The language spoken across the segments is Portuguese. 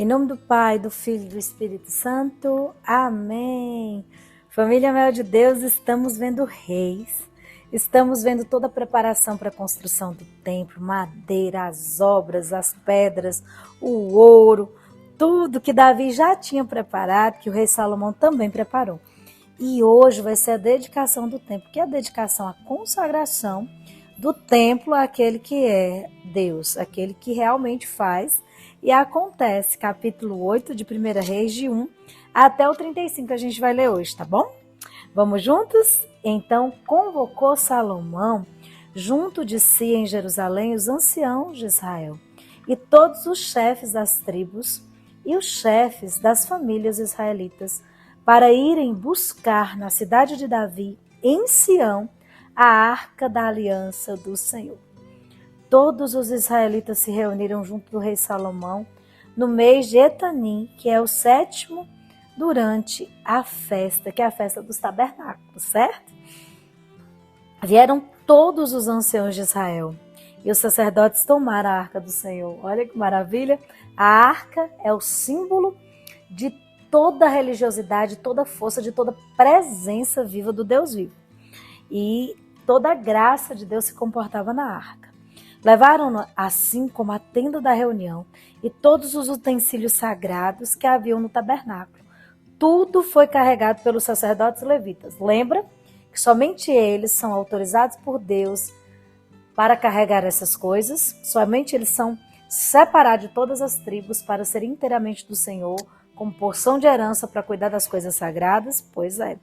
Em nome do Pai, do Filho e do Espírito Santo. Amém. Família Mel de Deus, estamos vendo reis. Estamos vendo toda a preparação para a construção do templo, madeira, as obras, as pedras, o ouro, tudo que Davi já tinha preparado, que o rei Salomão também preparou. E hoje vai ser a dedicação do templo, que é a dedicação, a consagração do templo àquele que é Deus, aquele que realmente faz. E acontece, capítulo 8 de 1 Reis, de 1 até o 35, a gente vai ler hoje, tá bom? Vamos juntos? Então convocou Salomão junto de si em Jerusalém os anciãos de Israel e todos os chefes das tribos e os chefes das famílias israelitas para irem buscar na cidade de Davi, em Sião, a arca da aliança do Senhor. Todos os israelitas se reuniram junto do rei Salomão no mês de Etanim, que é o 7º, durante a festa, que é a festa dos tabernáculos, certo? Vieram todos os anciãos de Israel e os sacerdotes tomaram a arca do Senhor. Olha que maravilha! A arca é o símbolo de toda a religiosidade, toda a força, de toda a presença viva do Deus vivo. E toda a graça de Deus se comportava na arca. Levaram-no assim como a tenda da reunião e todos os utensílios sagrados que haviam no tabernáculo. Tudo foi carregado pelos sacerdotes levitas. Lembra que somente eles são autorizados por Deus para carregar essas coisas. Somente eles são separados de todas as tribos para serem inteiramente do Senhor, como porção de herança para cuidar das coisas sagradas. Pois é,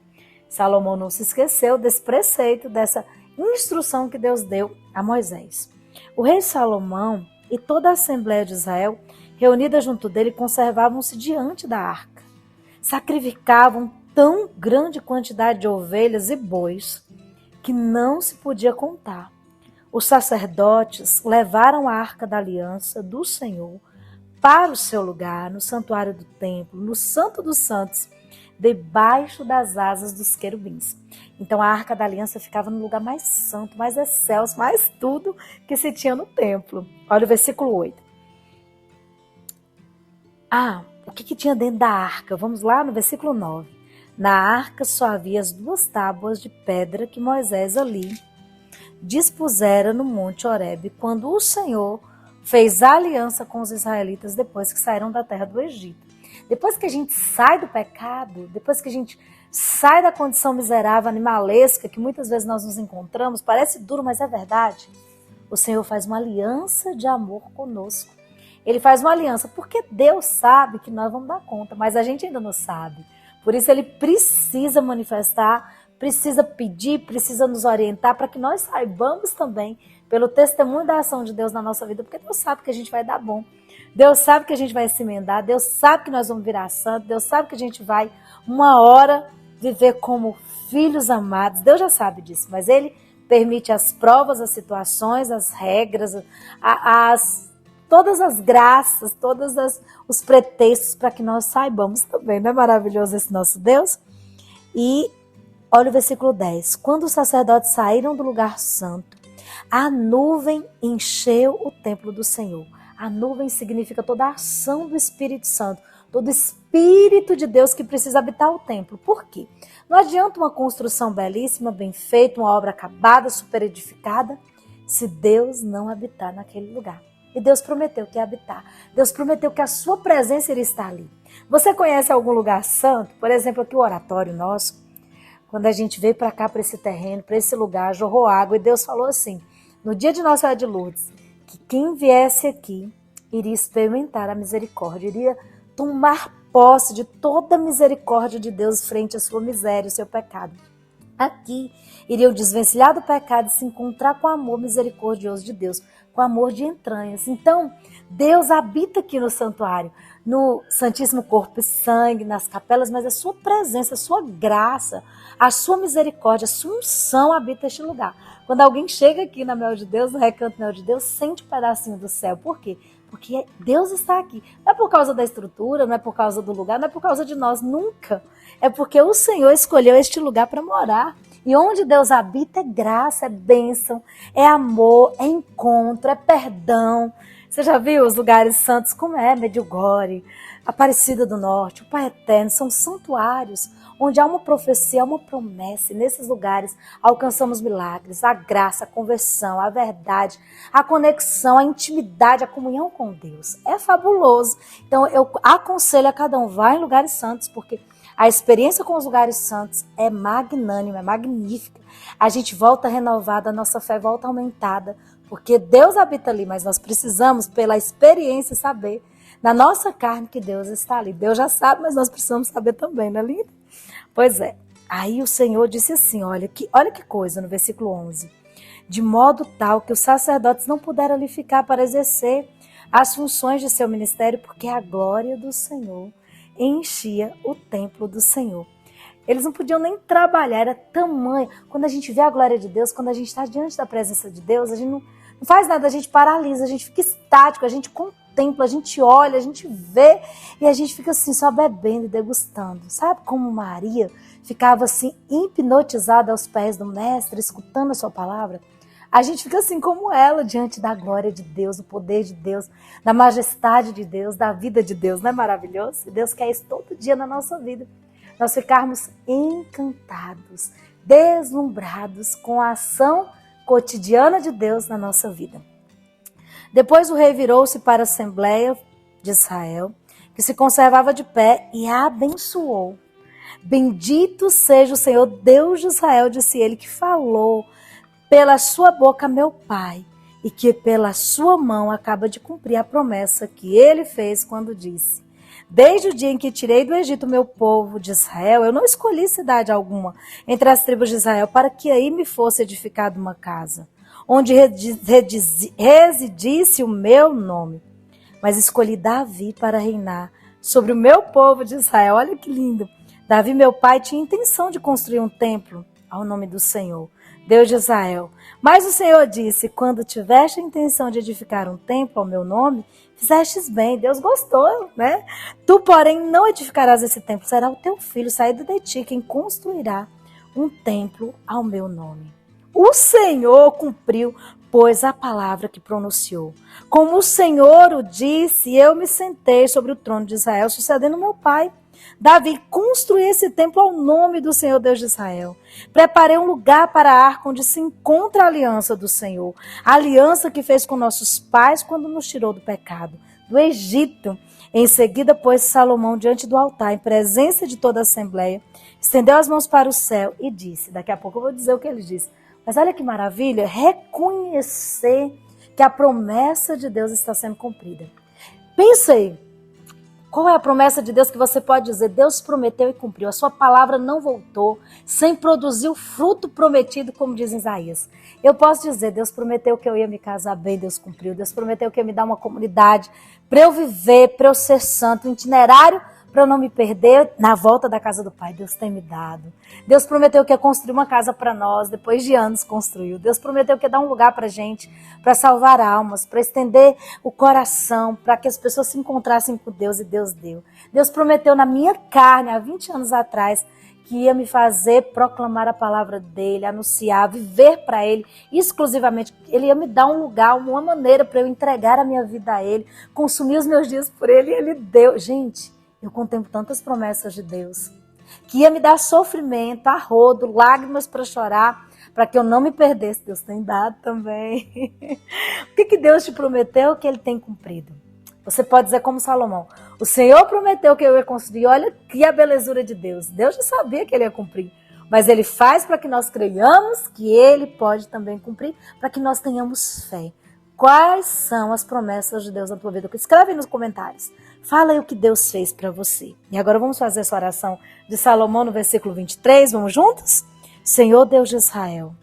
Salomão não se esqueceu desse preceito, dessa instrução que Deus deu a Moisés. O rei Salomão e toda a Assembleia de Israel, reunida junto dele, conservavam-se diante da arca. Sacrificavam tão grande quantidade de ovelhas e bois que não se podia contar. Os sacerdotes levaram a arca da aliança do Senhor para o seu lugar, no santuário do templo, no Santo dos Santos, debaixo das asas dos querubins. Então a arca da aliança ficava no lugar mais santo, mais excelso, mais tudo que se tinha no templo. Olha o versículo 8. O que tinha dentro da arca? Vamos lá no versículo 9. Na arca só havia as 2 tábuas de pedra que Moisés ali dispusera no monte Horebe, quando o Senhor fez a aliança com os israelitas depois que saíram da terra do Egito. Depois que a gente sai do pecado, depois que a gente sai da condição miserável, animalesca, que muitas vezes nós nos encontramos, parece duro, mas é verdade. O Senhor faz uma aliança de amor conosco. Ele faz uma aliança porque Deus sabe que nós vamos dar conta, mas a gente ainda não sabe. Por isso ele precisa manifestar, precisa pedir, precisa nos orientar para que nós saibamos também, pelo testemunho da ação de Deus na nossa vida, porque Deus sabe que a gente vai dar bom. Deus sabe que a gente vai se emendar, Deus sabe que nós vamos virar santo, Deus sabe que a gente vai, uma hora, viver como filhos amados. Deus já sabe disso, mas ele permite as provas, as situações, as regras, todas as graças, os pretextos para que nós saibamos também. Não é maravilhoso esse nosso Deus? E olha o versículo 10. Quando os sacerdotes saíram do lugar santo, a nuvem encheu o templo do Senhor. A nuvem significa toda a ação do Espírito Santo, todo o Espírito de Deus que precisa habitar o templo. Por quê? Não adianta uma construção belíssima, bem feita, uma obra acabada, super edificada, se Deus não habitar naquele lugar. E Deus prometeu que ia habitar. Deus prometeu que a sua presença iria estar ali. Você conhece algum lugar santo? Por exemplo, aqui o oratório nosso. Quando a gente veio para cá, para esse terreno, para esse lugar, jorrou água. E Deus falou assim, no dia de Nossa Senhora de Lourdes, que quem viesse aqui iria experimentar a misericórdia, iria tomar posse de toda a misericórdia de Deus frente à sua miséria, ao seu pecado. Aqui iriam desvencilhar do pecado e se encontrar com o amor misericordioso de Deus, com amor de entranhas. Então, Deus habita aqui no santuário, no Santíssimo Corpo e Sangue, nas capelas, mas a sua presença, a sua graça, a sua misericórdia, a sua unção habita este lugar. Quando alguém chega aqui na Mel de Deus, no Recanto Mel de Deus, sente um pedacinho do céu. Por quê? Porque Deus está aqui. Não é por causa da estrutura, não é por causa do lugar, não é por causa de nós, nunca. É porque o Senhor escolheu este lugar para morar. E onde Deus habita é graça, é bênção, é amor, é encontro, é perdão, Você já viu os lugares santos como é Medjugorje, Aparecida do Norte, o Pai Eterno, são santuários onde há uma profecia, há uma promessa, e nesses lugares alcançamos milagres, a graça, a conversão, a verdade, a conexão, a intimidade, a comunhão com Deus. É fabuloso. Então eu aconselho a cada um, vá em lugares santos, porque a experiência com os lugares santos é magnânima, é magnífica. A gente volta renovada, a nossa fé volta aumentada, porque Deus habita ali, mas nós precisamos, pela experiência, saber na nossa carne que Deus está ali. Deus já sabe, mas nós precisamos saber também, não é lindo? Pois é. Aí o Senhor disse assim, olha que coisa, no versículo 11. De modo tal que os sacerdotes não puderam ali ficar para exercer as funções de seu ministério, porque a glória do Senhor enchia o templo do Senhor. Eles não podiam nem trabalhar, era tamanho. Quando a gente vê a glória de Deus, quando a gente está diante da presença de Deus, a gente não faz nada, a gente paralisa, a gente fica estático, a gente contempla, a gente olha, a gente vê e a gente fica assim só bebendo e degustando. Sabe como Maria ficava assim hipnotizada aos pés do mestre, escutando a sua palavra? A gente fica assim como ela, diante da glória de Deus, do poder de Deus, da majestade de Deus, da vida de Deus. Não é maravilhoso? Deus quer isso todo dia na nossa vida. Nós ficarmos encantados, deslumbrados com a ação cotidiana de Deus na nossa vida. Depois o rei virou-se para a Assembleia de Israel, que se conservava de pé, e a abençoou. Bendito seja o Senhor Deus de Israel, disse ele, que falou pela sua boca meu pai, e que pela sua mão acaba de cumprir a promessa que ele fez quando disse: desde o dia em que tirei do Egito meu povo de Israel, eu não escolhi cidade alguma entre as tribos de Israel para que aí me fosse edificada uma casa, onde residisse o meu nome. Mas escolhi Davi para reinar sobre o meu povo de Israel. Olha que lindo. Davi, meu pai, tinha intenção de construir um templo ao nome do Senhor, Deus de Israel. Mas o Senhor disse: quando tiveste a intenção de edificar um templo ao meu nome, fizestes bem. Deus gostou, né? Tu, porém, não edificarás esse templo. Será o teu filho, saído de ti, quem construirá um templo ao meu nome. O Senhor cumpriu, pois, a palavra que pronunciou. Como o Senhor o disse, eu me sentei sobre o trono de Israel, sucedendo meu pai Davi, construí esse templo ao nome do Senhor Deus de Israel. Preparei um lugar para a arca onde se encontra a aliança do Senhor. A aliança que fez com nossos pais quando nos tirou do pecado, do Egito. Em seguida, pôs Salomão diante do altar, em presença de toda a assembleia, estendeu as mãos para o céu e disse, daqui a pouco eu vou dizer o que ele disse, mas olha que maravilha, reconhecer que a promessa de Deus está sendo cumprida. Pensa aí, qual é a promessa de Deus que você pode dizer? Deus prometeu e cumpriu. A sua palavra não voltou sem produzir o fruto prometido, como diz Isaías. Eu posso dizer, Deus prometeu que eu ia me casar bem, Deus cumpriu. Deus prometeu que ia me dar uma comunidade para eu viver, para eu ser santo, um itinerário para eu não me perder na volta da casa do Pai. Deus tem me dado. Deus prometeu que ia construir uma casa para nós, depois de anos construiu. Deus prometeu que ia dar um lugar para a gente, para salvar almas, para estender o coração, para que as pessoas se encontrassem com Deus, e Deus deu. Deus prometeu na minha carne, há 20 anos atrás, que ia me fazer proclamar a palavra dele, anunciar, viver para ele, exclusivamente. Ele ia me dar um lugar, uma maneira para eu entregar a minha vida a ele, consumir os meus dias por ele, e ele deu. Gente, eu contemplo tantas promessas de Deus, que ia me dar sofrimento, arrodo, lágrimas para chorar, para que eu não me perdesse. Deus tem dado também. O que Deus te prometeu, que ele tem cumprido. Você pode dizer como Salomão, o Senhor prometeu que eu ia construir, olha que a belezura de Deus. Deus já sabia que ele ia cumprir, mas ele faz para que nós creiamos que ele pode também cumprir, para que nós tenhamos fé. Quais são as promessas de Deus na tua vida? Escreve aí nos comentários. Fala aí o que Deus fez para você. E agora vamos fazer essa oração de Salomão no versículo 23. Vamos juntos? Senhor Deus de Israel,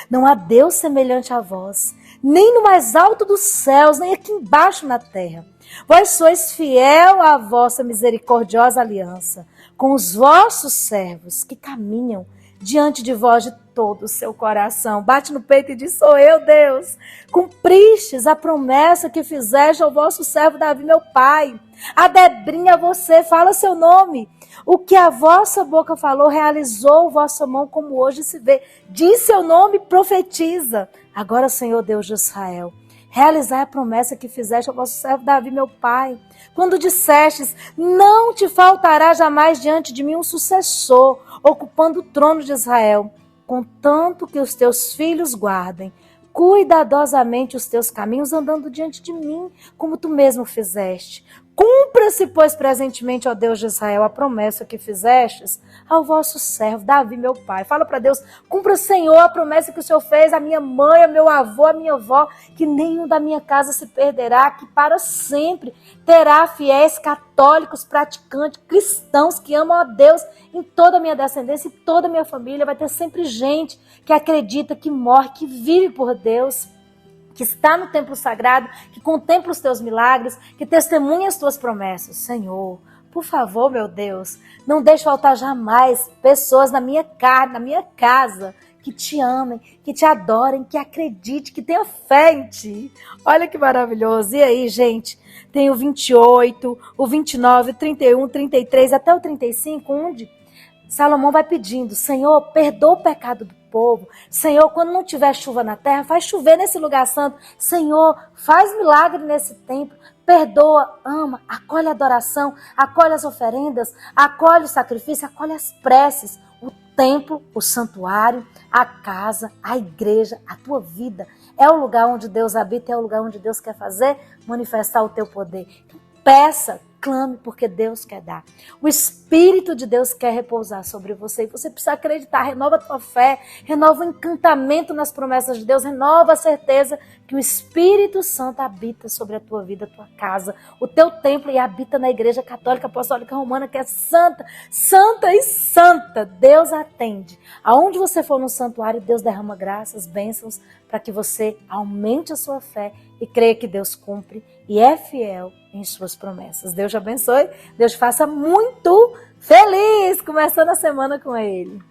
não há Deus semelhante a vós, nem no mais alto dos céus, nem aqui embaixo na terra. Vós sois fiel à vossa misericordiosa aliança com os vossos servos que caminham diante de vós de todo o seu coração. Bate no peito e diz, sou eu, Deus. Cumpristes a promessa que fizeste ao vosso servo Davi, meu pai. A Debrinha, você, fala seu nome. O que a vossa boca falou, realizou vossa mão, como hoje se vê. Diz seu nome, profetiza. Agora, Senhor Deus de Israel, realizai a promessa que fizeste ao vosso servo Davi, meu pai. Quando dissestes, não te faltará jamais diante de mim um sucessor, ocupando o trono de Israel, contanto que os teus filhos guardem cuidadosamente os teus caminhos, andando diante de mim, como tu mesmo fizeste. Cumpra-se, pois, presentemente, ó Deus de Israel, a promessa que fizestes ao vosso servo Davi, meu pai. Fala para Deus, cumpra, Senhor, a promessa que o Senhor fez à minha mãe, ao meu avô, à minha avó, que nenhum da minha casa se perderá, que para sempre terá fiéis católicos, praticantes, cristãos que amam a Deus em toda a minha descendência e toda a minha família. Vai ter sempre gente que acredita, que morre, que vive por Deus, que está no templo sagrado, que contempla os teus milagres, que testemunha as tuas promessas. Senhor, por favor, meu Deus, não deixe faltar jamais pessoas na minha casa, que te amem, que te adorem, que acreditem, que tenham fé em ti. Olha que maravilhoso. E aí, gente, tem o 28, o 29, 31, 33, até o 35, onde Salomão vai pedindo, Senhor, perdoa o pecado do povo. Senhor, quando não tiver chuva na terra, faz chover nesse lugar santo. Senhor, faz milagre nesse templo. Perdoa, ama, acolhe a adoração, acolhe as oferendas, acolhe o sacrifício, acolhe as preces. O templo, o santuário, a casa, a igreja, a tua vida. É o lugar onde Deus habita, é o lugar onde Deus quer fazer, manifestar o teu poder. Peça, clame, porque Deus quer dar. O Espírito de Deus quer repousar sobre você. E você precisa acreditar. Renova a tua fé, renova o encantamento nas promessas de Deus, renova a certeza que o Espírito Santo habita sobre a tua vida, a tua casa, o teu templo, e habita na Igreja Católica Apostólica Romana, que é santa, santa e santa. Deus atende. Aonde você for no santuário, Deus derrama graças, bênçãos, para que você aumente a sua fé e creia que Deus cumpre e é fiel em suas promessas. Deus te abençoe, Deus te faça muito feliz, começando a semana com Ele.